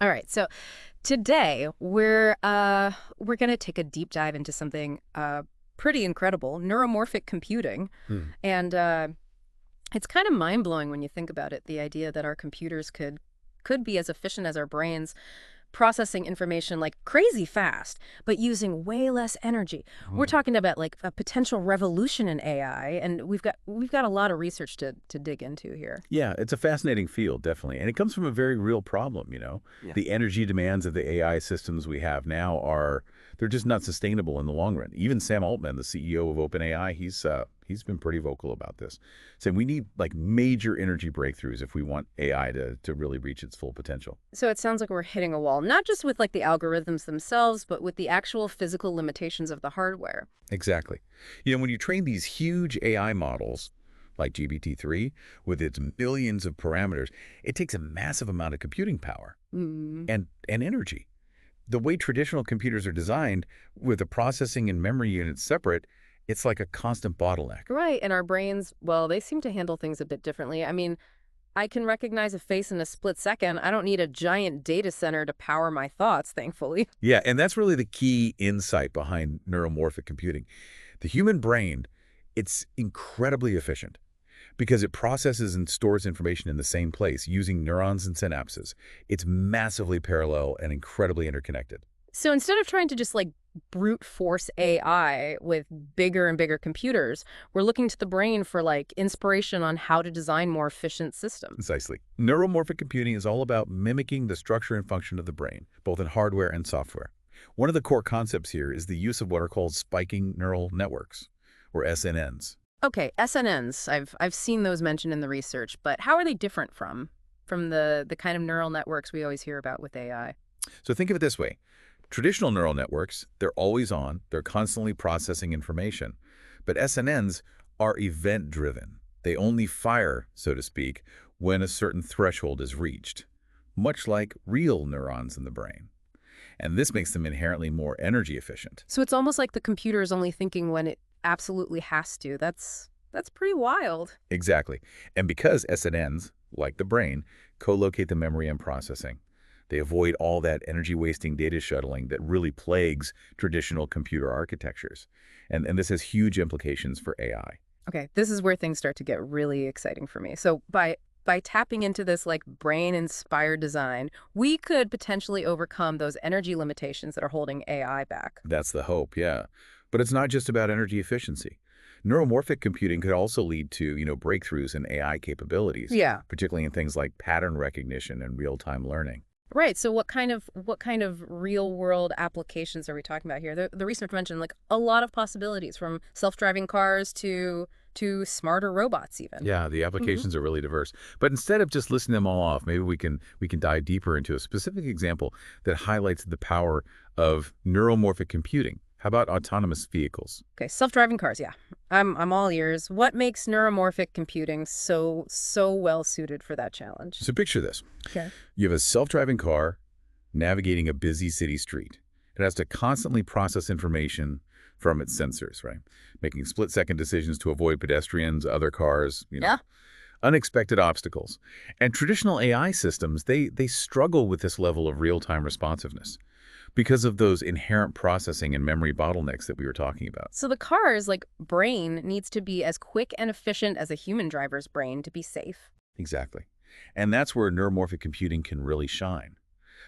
All right, so today we're going to take a deep dive into something pretty incredible, neuromorphic computing. Hmm. And it's kind of mind-blowing when you think about it, the idea that our computers could be as efficient as our brains, processing information like crazy fast, but using way less energy. We're Mm. talking about like a potential revolution in AI, and we've got a lot of research to dig into here. Yeah, it's a fascinating field, definitely. And it comes from a very real problem. Yeah. The energy demands of the AI systems we have now they're just not sustainable in the long run. Even Sam Altman, the CEO of OpenAI, he's been pretty vocal about this, saying we need like major energy breakthroughs if we want AI to really reach its full potential. So it sounds like we're hitting a wall, not just with like the algorithms themselves, but with the actual physical limitations of the hardware. Exactly. When you train these huge AI models, like GPT-3, with its millions of parameters, it takes a massive amount of computing power Mm. and energy. The way traditional computers are designed, with the processing and memory units separate, it's like a constant bottleneck. Right, and our brains, well, they seem to handle things a bit differently. I mean, I can recognize a face in a split second. I don't need a giant data center to power my thoughts, thankfully. Yeah, and that's really the key insight behind neuromorphic computing. The human brain, it's incredibly efficient because it processes and stores information in the same place using neurons and synapses. It's massively parallel and incredibly interconnected. So instead of trying to just like brute force AI with bigger and bigger computers, we're looking to the brain for like inspiration on how to design more efficient systems. Precisely. Neuromorphic computing is all about mimicking the structure and function of the brain, both in hardware and software. One of the core concepts here is the use of what are called spiking neural networks, or SNNs. Okay, SNNs. I've seen those mentioned in the research, but how are they different from the kind of neural networks we always hear about with AI? So think of it this way. Traditional neural networks, they're always on, they're constantly processing information. But SNNs are event-driven. They only fire, so to speak, when a certain threshold is reached, much like real neurons in the brain. And this makes them inherently more energy efficient. So it's almost like the computer is only thinking when it absolutely has to. That's pretty wild. Exactly. And because SNNs, like the brain, co-locate the memory and processing, they avoid all that energy-wasting data shuttling that really plagues traditional computer architectures. And this has huge implications for AI. Okay, this is where things start to get really exciting for me. So by tapping into this like brain-inspired design, we could potentially overcome those energy limitations that are holding AI back. That's the hope, yeah. But it's not just about energy efficiency. Neuromorphic computing could also lead to, breakthroughs in AI capabilities, Yeah. particularly in things like pattern recognition and real-time learning. Right. So what kind of real world applications are we talking about here? The research mentioned like a lot of possibilities from self-driving cars to smarter robots even. Yeah, the applications are really diverse. But instead of just listing them all off, maybe we can dive deeper into a specific example that highlights the power of neuromorphic computing. How about autonomous vehicles? Okay, self-driving cars, yeah. I'm all ears. What makes neuromorphic computing so well suited for that challenge? So picture this. Okay. You have a self-driving car navigating a busy city street. It has to constantly process information from its sensors, right? Making split-second decisions to avoid pedestrians, other cars, Yeah. unexpected obstacles. And traditional AI systems, they struggle with this level of real-time responsiveness because of those inherent processing and memory bottlenecks that we were talking about. So the car's like brain needs to be as quick and efficient as a human driver's brain to be safe. Exactly. And that's where neuromorphic computing can really shine.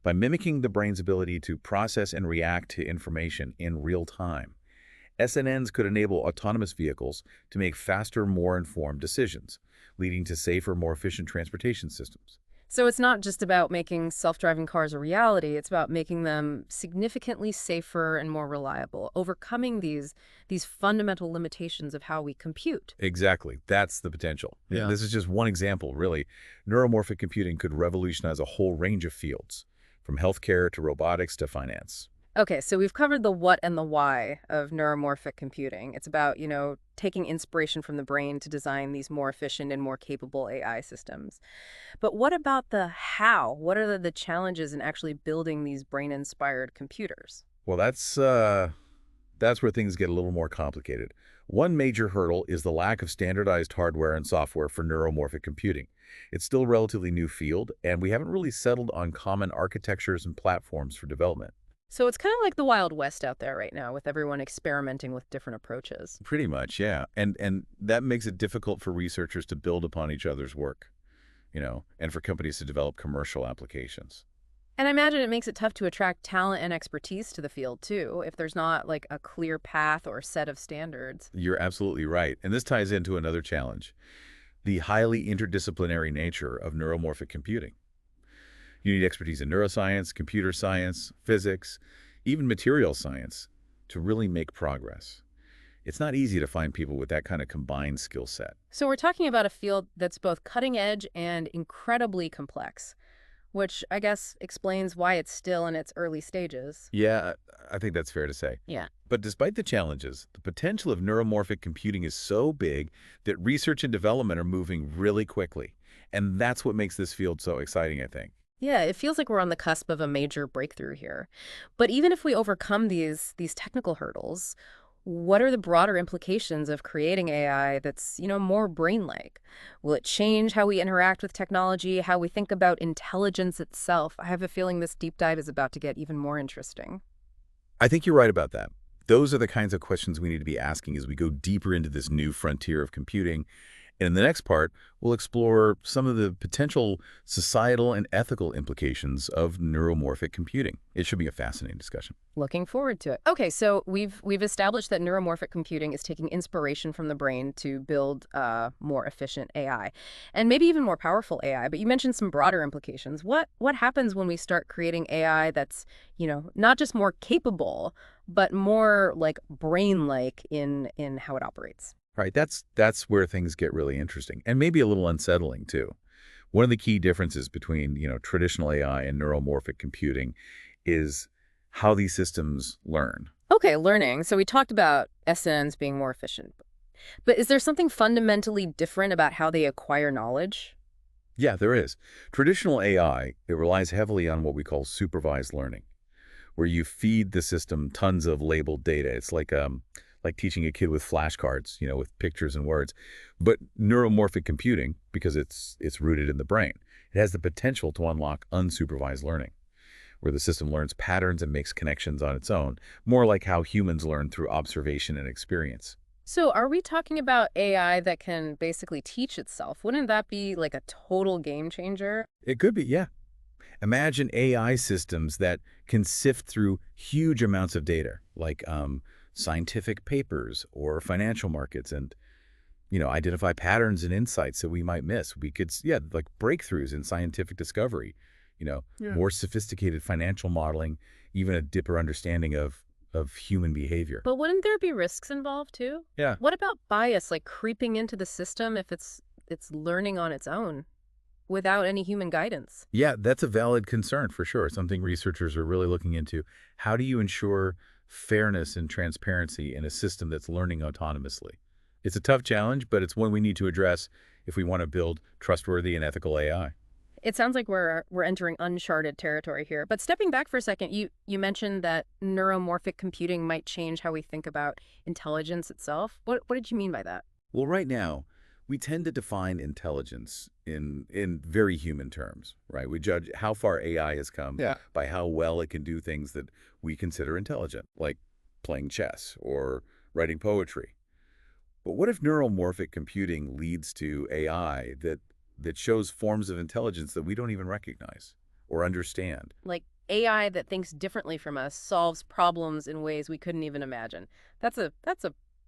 By mimicking the brain's ability to process and react to information in real time, SNNs could enable autonomous vehicles to make faster, more informed decisions, leading to safer, more efficient transportation systems. So it's not just about making self-driving cars a reality, it's about making them significantly safer and more reliable, overcoming these fundamental limitations of how we compute. Exactly. That's the potential. Yeah. This is just one example, really. Neuromorphic computing could revolutionize a whole range of fields, from healthcare to robotics to finance. Okay, so we've covered the what and the why of neuromorphic computing. It's about, taking inspiration from the brain to design these more efficient and more capable AI systems. But what about the how? What are the challenges in actually building these brain-inspired computers? Well, That's where things get a little more complicated. One major hurdle is the lack of standardized hardware and software for neuromorphic computing. It's still a relatively new field, and we haven't really settled on common architectures and platforms for development. So it's kind of like the Wild West out there right now with everyone experimenting with different approaches. Pretty much, yeah. And that makes it difficult for researchers to build upon each other's work, and for companies to develop commercial applications. And I imagine it makes it tough to attract talent and expertise to the field, too, if there's not like a clear path or set of standards. You're absolutely right. And this ties into another challenge, the highly interdisciplinary nature of neuromorphic computing. You need expertise in neuroscience, computer science, physics, even material science to really make progress. It's not easy to find people with that kind of combined skill set. So we're talking about a field that's both cutting edge and incredibly complex, which I guess explains why it's still in its early stages. Yeah, I think that's fair to say. Yeah. But despite the challenges, the potential of neuromorphic computing is so big that research and development are moving really quickly. And that's what makes this field so exciting, I think. Yeah, it feels like we're on the cusp of a major breakthrough here. But even if we overcome these technical hurdles, what are the broader implications of creating AI that's, more brain-like? Will it change how we interact with technology, how we think about intelligence itself? I have a feeling this deep dive is about to get even more interesting. I think you're right about that. Those are the kinds of questions we need to be asking as we go deeper into this new frontier of computing. And in the next part, we'll explore some of the potential societal and ethical implications of neuromorphic computing. It should be a fascinating discussion. Looking forward to it. Okay, so we've established that neuromorphic computing is taking inspiration from the brain to build more efficient AI, and maybe even more powerful AI. But you mentioned some broader implications. What happens when we start creating AI that's, not just more capable, but more like brain-like in how it operates? Right, that's where things get really interesting and maybe a little unsettling too. One of the key differences between, traditional AI and neuromorphic computing is how these systems learn. Okay, learning. So we talked about SNNs being more efficient. But is there something fundamentally different about how they acquire knowledge? Yeah, there is. Traditional AI, it relies heavily on what we call supervised learning, where you feed the system tons of labeled data. It's like teaching a kid with flashcards, with pictures and words. But neuromorphic computing, because it's rooted in the brain, it has the potential to unlock unsupervised learning, where the system learns patterns and makes connections on its own, more like how humans learn through observation and experience. So are we talking about AI that can basically teach itself? Wouldn't that be like a total game changer? It could be, yeah. Imagine AI systems that can sift through huge amounts of data, like scientific papers or financial markets, and identify patterns and insights that we might miss. We could, yeah, like breakthroughs in scientific discovery, Yeah. more sophisticated financial modeling, even a deeper understanding of human behavior. But wouldn't there be risks involved too? Yeah. What about bias, like creeping into the system if it's learning on its own without any human guidance? Yeah, that's a valid concern for sure. Something researchers are really looking into. How do you ensure fairness and transparency in a system that's learning autonomously? It's a tough challenge, but it's one we need to address if we want to build trustworthy and ethical AI. It sounds like we're entering uncharted territory here. But stepping back for a second, you mentioned that neuromorphic computing might change how we think about intelligence itself. What did you mean by that? Well, right now, we tend to define intelligence in very human terms, right? We judge how far AI has come, yeah, by how well it can do things that we consider intelligent, like playing chess or writing poetry. But what if neuromorphic computing leads to AI that shows forms of intelligence that we don't even recognize or understand? Like AI that thinks differently from us solves problems in ways we couldn't even imagine. That's a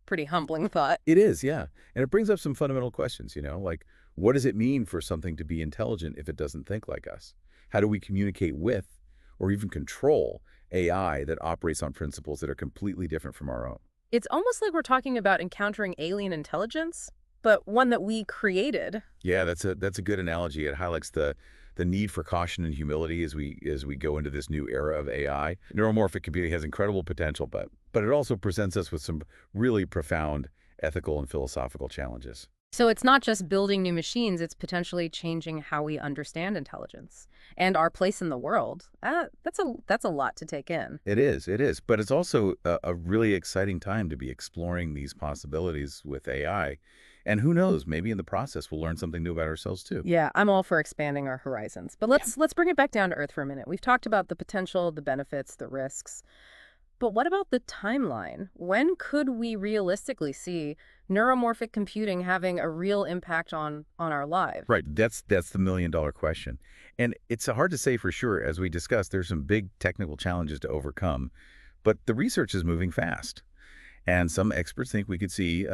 pretty humbling thought. It is, yeah. And it brings up some fundamental questions, like what does it mean for something to be intelligent if it doesn't think like us? How do we communicate with or even control AI that operates on principles that are completely different from our own? It's almost like we're talking about encountering alien intelligence, but one that we created. Yeah, that's a good analogy. It highlights the need for caution and humility as we go into this new era of AI. Neuromorphic computing has incredible potential, but it also presents us with some really profound ethical and philosophical challenges. So it's not just building new machines, it's potentially changing how we understand intelligence and our place in the world. That's a lot to take in. It is. But it's also a really exciting time to be exploring these possibilities with AI. And who knows, maybe in the process we'll learn something new about ourselves too. Yeah, I'm all for expanding our horizons. But let's bring it back down to earth for a minute. We've talked about the potential, the benefits, the risks. But what about the timeline? When could we realistically see neuromorphic computing having a real impact on our lives? Right. That's the million-dollar question. And it's hard to say for sure. As we discussed, there's some big technical challenges to overcome, but the research is moving fast. And some experts think we could see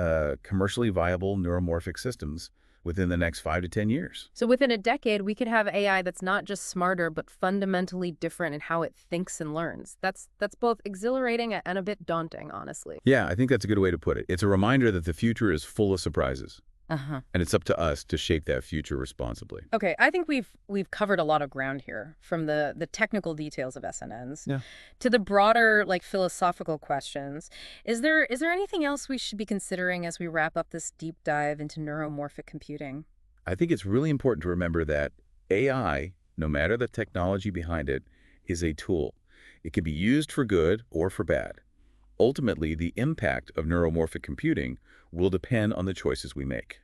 commercially viable neuromorphic systems within the next 5 to 10 years. So within a decade, we could have AI that's not just smarter, but fundamentally different in how it thinks and learns. That's both exhilarating and a bit daunting, honestly. Yeah, I think that's a good way to put it. It's a reminder that the future is full of surprises, Uh-huh. and it's up to us to shape that future responsibly. Okay, I think we've covered a lot of ground here, from the technical details of SNNs Yeah. to the broader like philosophical questions. Is there anything else we should be considering as we wrap up this deep dive into neuromorphic computing? I think it's really important to remember that AI, no matter the technology behind it, is a tool. It can be used for good or for bad. Ultimately, the impact of neuromorphic computing will depend on the choices we make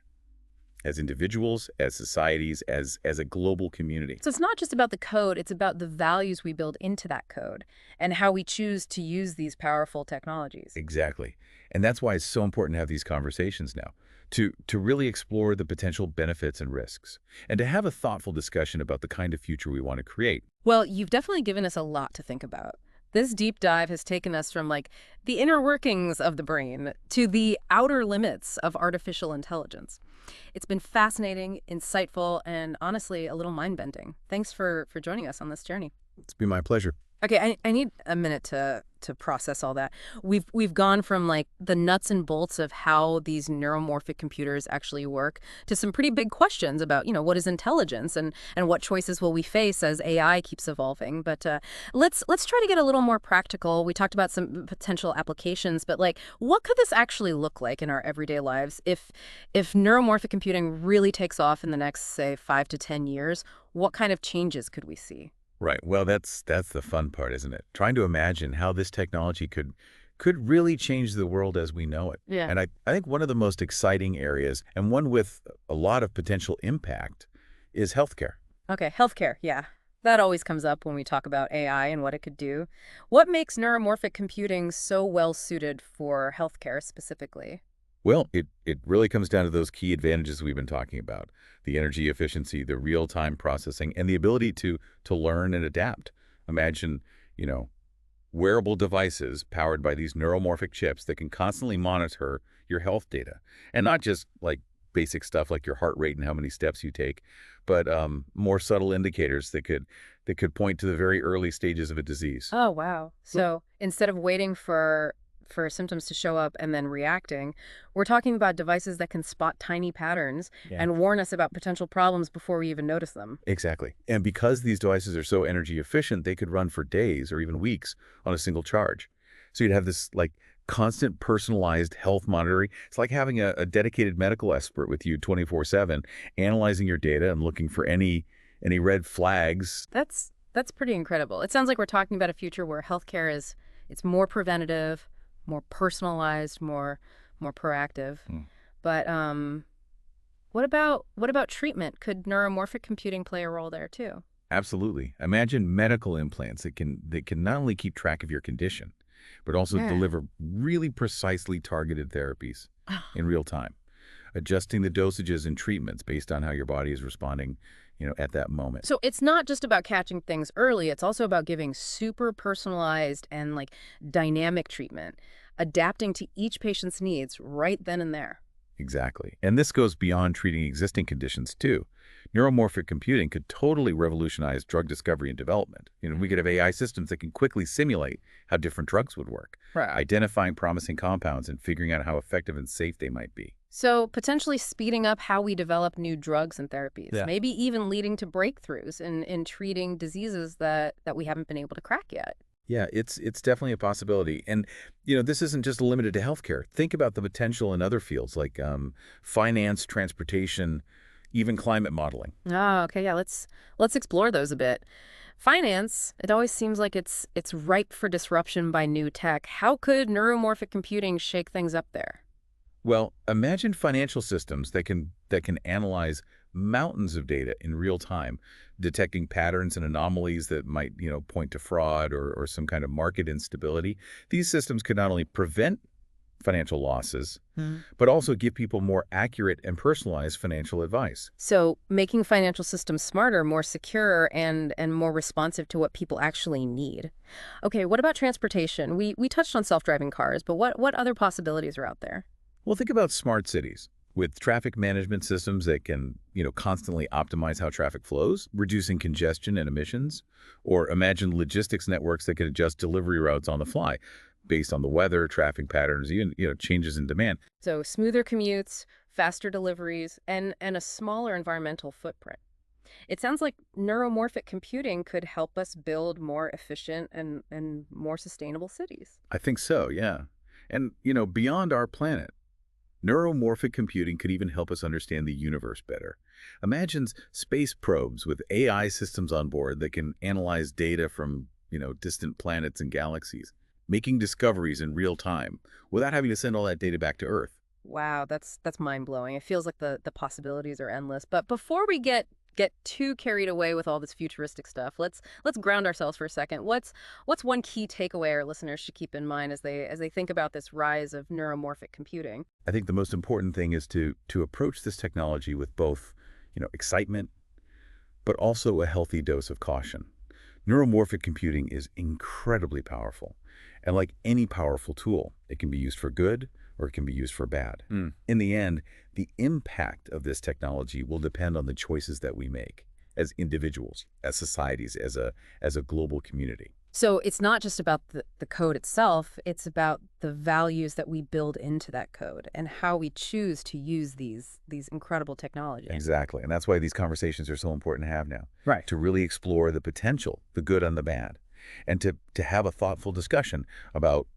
as individuals, as societies, as a global community. So it's not just about the code, it's about the values we build into that code and how we choose to use these powerful technologies. Exactly. And that's why it's so important to have these conversations now, to really explore the potential benefits and risks, and to have a thoughtful discussion about the kind of future we want to create. Well, you've definitely given us a lot to think about. This deep dive has taken us from like the inner workings of the brain to the outer limits of artificial intelligence. It's been fascinating, insightful, and honestly a little mind-bending. Thanks for joining us on this journey. It's been my pleasure. Okay, I need a minute to process all that. We've gone from like the nuts and bolts of how these neuromorphic computers actually work to some pretty big questions about, what is intelligence and what choices will we face as AI keeps evolving. But let's try to get a little more practical. We talked about some potential applications, but like what could this actually look like in our everyday lives if neuromorphic computing really takes off in the next, say, 5 to 10 years? What kind of changes could we see? Right. Well, that's the fun part, isn't it? Trying to imagine how this technology could really change the world as we know it. Yeah. And I think one of the most exciting areas, and one with a lot of potential impact, is healthcare. Okay, healthcare, yeah. That always comes up when we talk about AI and what it could do. What makes neuromorphic computing so well suited for healthcare specifically? Well, it really comes down to those key advantages we've been talking about: the energy efficiency, the real-time processing, and the ability to learn and adapt. Imagine, you know, wearable devices powered by these neuromorphic chips that can constantly monitor your health data. And not just like basic stuff like your heart rate and how many steps you take, but more subtle indicators that could point to the very early stages of a disease. Oh, wow. So instead of waiting for symptoms to show up and then reacting, we're talking about devices that can spot tiny patterns Yeah. and warn us about potential problems before we even notice them. Exactly. And because these devices are so energy efficient, they could run for days or even weeks on a single charge. So you'd have this like constant personalized health monitoring. It's like having a dedicated medical expert with you 24/7, analyzing your data and looking for any red flags. That's pretty incredible. It sounds like we're talking about a future where healthcare is it's more preventative, more personalized, more proactive. Hmm. But what about treatment? Could neuromorphic computing play a role there too? Absolutely. Imagine medical implants that can not only keep track of your condition, but also Yeah. deliver really precisely targeted therapies in real time, adjusting the dosages and treatments based on how your body is responding, at that moment. So it's not just about catching things early, it's also about giving super personalized and like dynamic treatment, adapting to each patient's needs right then and there. Exactly. And this goes beyond treating existing conditions too. Neuromorphic computing could totally revolutionize drug discovery and development. We could have AI systems that can quickly simulate how different drugs would work, Right. identifying promising compounds and figuring out how effective and safe they might be. So potentially speeding up how we develop new drugs and therapies, Yeah. maybe even leading to breakthroughs in treating diseases that we haven't been able to crack yet. Yeah, it's definitely a possibility. And, this isn't just limited to healthcare. Think about the potential in other fields like finance, transportation, even climate modeling. Oh, okay, yeah, let's explore those a bit. Finance, it always seems like it's ripe for disruption by new tech. How could neuromorphic computing shake things up there? Well, imagine financial systems that can analyze mountains of data in real time, detecting patterns and anomalies that might, point to fraud or some kind of market instability. These systems could not only prevent financial losses, but also give people more accurate and personalized financial advice. So, making financial systems smarter, more secure, and more responsive to what people actually need. Okay, what about transportation? We touched on self-driving cars, but what other possibilities are out there? Well, think about smart cities with traffic management systems that can, constantly optimize how traffic flows, reducing congestion and emissions. Or imagine logistics networks that can adjust delivery routes on the fly based on the weather, traffic patterns, even, changes in demand. So, smoother commutes, faster deliveries, and a smaller environmental footprint. It sounds like neuromorphic computing could help us build more efficient and more sustainable cities. I think so, yeah. And, beyond our planet, neuromorphic computing could even help us understand the universe better. Imagine space probes with AI systems on board that can analyze data from, distant planets and galaxies, making discoveries in real time without having to send all that data back to Earth. Wow, that's mind-blowing. It feels like the possibilities are endless. But before we get too carried away with all this futuristic stuff, let's ground ourselves for a second. What's one key takeaway our listeners should keep in mind as they think about this rise of neuromorphic computing? I think the most important thing is to approach this technology with both, excitement, but also a healthy dose of caution. Neuromorphic computing is incredibly powerful. And like any powerful tool, it can be used for good or it can be used for bad. In the end, the impact of this technology will depend on the choices that we make as individuals, as societies, as a global community. So it's not just about the code itself, it's about the values that we build into that code and how we choose to use these incredible technologies. Exactly. And that's why these conversations are so important to have now, Right. to really explore the potential, the good and the bad, and to have a thoughtful discussion about,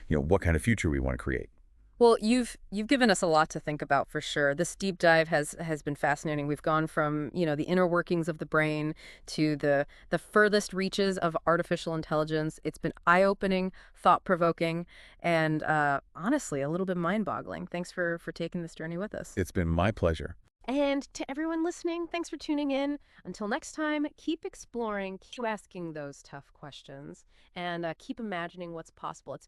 what kind of future we want to create. Well, you've given us a lot to think about for sure. This deep dive has been fascinating. We've gone from, the inner workings of the brain to the furthest reaches of artificial intelligence. It's been eye-opening, thought-provoking, and honestly, a little bit mind-boggling. Thanks for taking this journey with us. It's been my pleasure. And to everyone listening, thanks for tuning in. Until next time, keep exploring, keep asking those tough questions, and keep imagining what's possible. It's